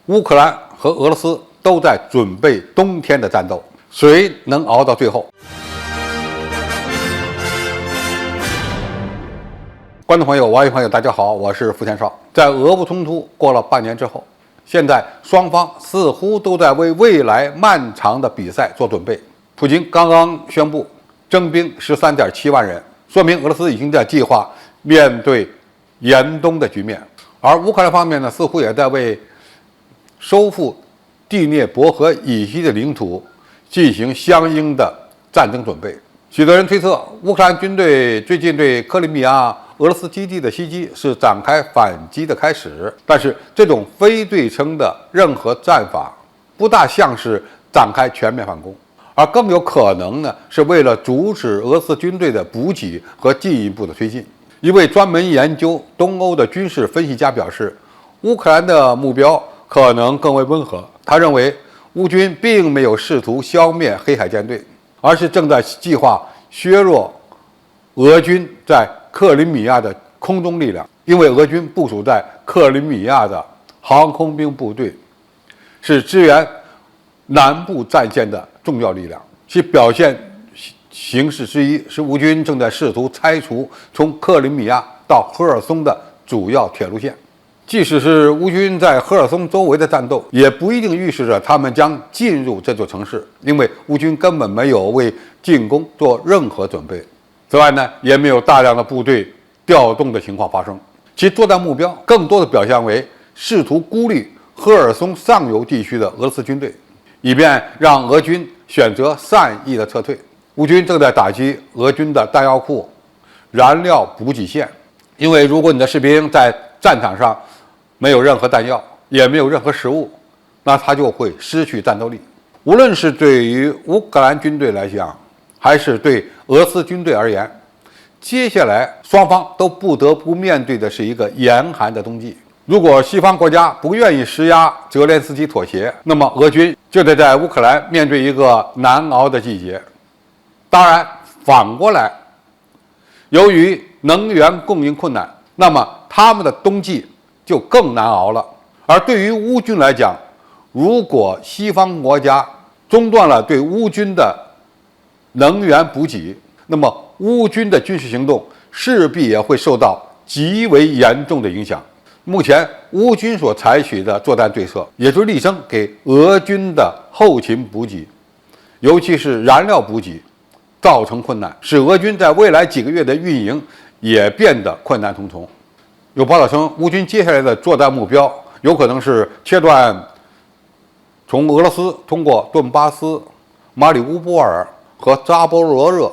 乌克兰和俄罗斯都在准备冬天的战斗，谁能熬到最后？观众朋友、网友朋友，大家好，我是付天少。在俄乌冲突过了半年之后，现在双方似乎都在为未来漫长的比赛做准备。普京刚刚宣布征兵13.7万人，说明俄罗斯已经在计划面对严冬的局面。而乌克兰方面呢，似乎也在为收复第聂伯河以西的领土进行相应的战争准备。许多人推测，乌克兰军队最近对克里米亚俄罗斯基地的袭击是展开反击的开始，但是这种非对称的任何战法不大像是展开全面反攻，而更有可能呢是为了阻止俄罗斯军队的补给和进一步的推进。一位专门研究东欧的军事分析家表示，乌克兰的目标可能更为温和。他认为，乌军并没有试图消灭黑海舰队，而是正在计划削弱俄军在克里米亚的空中力量。因为俄军部署在克里米亚的航空兵部队是支援南部战线的重要力量，其表现形式之一是乌军正在试图拆除从克里米亚到赫尔松的主要铁路线。即使是乌军在赫尔松周围的战斗，也不一定预示着他们将进入这座城市，因为乌军根本没有为进攻做任何准备。此外呢，也没有大量的部队调动的情况发生。其作战目标更多的表现为试图孤立赫尔松上游地区的俄罗斯军队，以便让俄军选择善意的撤退。乌军正在打击俄军的弹药库、燃料补给线，因为如果你的士兵在战场上没有任何弹药，也没有任何食物，那他就会失去战斗力。无论是对于乌克兰军队来讲，还是对俄罗斯军队而言，接下来双方都不得不面对的是一个严寒的冬季。如果西方国家不愿意施压泽连斯基妥协，那么俄军就得在乌克兰面对一个难熬的季节。当然，反过来，由于能源供应困难，那么他们的冬季就更难熬了。而对于乌军来讲，如果西方国家中断了对乌军的能源补给，那么乌军的军事行动势必也会受到极为严重的影响。目前乌军所采取的作战对策，也就是力争给俄军的后勤补给，尤其是燃料补给造成困难，使俄军在未来几个月的运营也变得困难重重。有报道称，乌军接下来的作战目标有可能是切断从俄罗斯通过顿巴斯、马里乌波尔和扎波罗热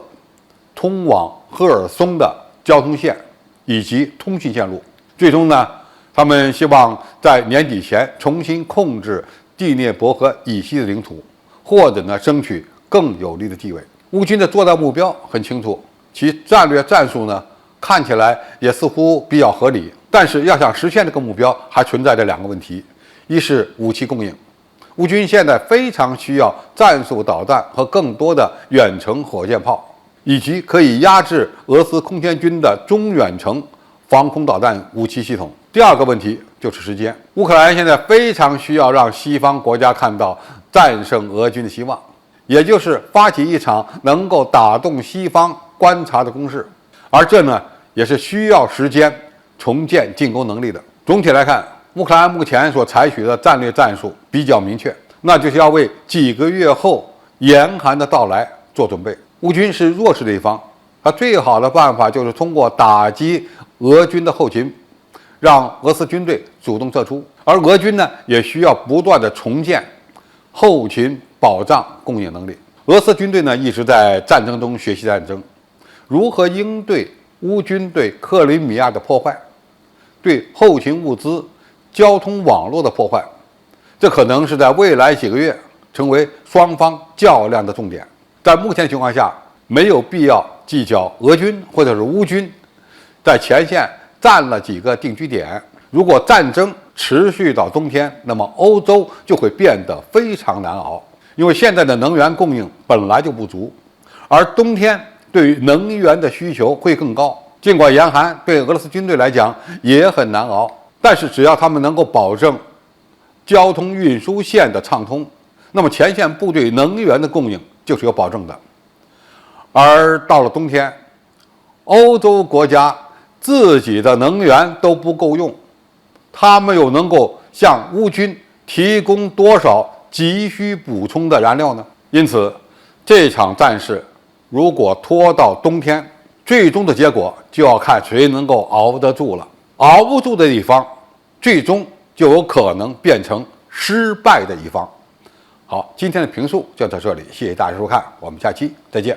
通往赫尔松的交通线以及通讯线路。最终呢，他们希望在年底前重新控制第聂伯河以西的领土，或者呢争取更有利的地位。乌军的作战目标很清楚，其战略战术呢看起来也似乎比较合理，但是要想实现这个目标，还存在着两个问题：一是武器供应，乌军现在非常需要战术导弹和更多的远程火箭炮，以及可以压制俄罗斯空天军的中远程防空导弹武器系统。第二个问题就是时间，乌克兰现在非常需要让西方国家看到战胜俄军的希望，也就是发起一场能够打动西方观察的攻势，而这呢也是需要时间重建进攻能力的。总体来看，乌克兰目前所采取的战略战术比较明确，那就是要为几个月后严寒的到来做准备。乌军是弱势的一方，他最好的办法就是通过打击俄军的后勤，让俄罗斯军队主动撤出，而俄军呢也需要不断的重建后勤保障供应能力。俄罗斯军队呢一直在战争中学习战争，如何应对乌军对克里米亚的破坏，对后勤物资、交通网络的破坏，这可能是在未来几个月成为双方较量的重点。在目前的情况下，没有必要计较俄军或者是乌军在前线占了几个定居点。如果战争持续到冬天，那么欧洲就会变得非常难熬，因为现在的能源供应本来就不足，而冬天对于能源的需求会更高。尽管严寒对俄罗斯军队来讲也很难熬，但是只要他们能够保证交通运输线的畅通，那么前线部队能源的供应就是有保证的。而到了冬天，欧洲国家自己的能源都不够用，他们又能够向乌军提供多少急需补充的燃料呢？因此，这场战事如果拖到冬天，最终的结果就要看谁能够熬得住了。熬不住的一方，最终就有可能变成失败的一方。好，今天的评述就到这里，谢谢大家收看，我们下期再见。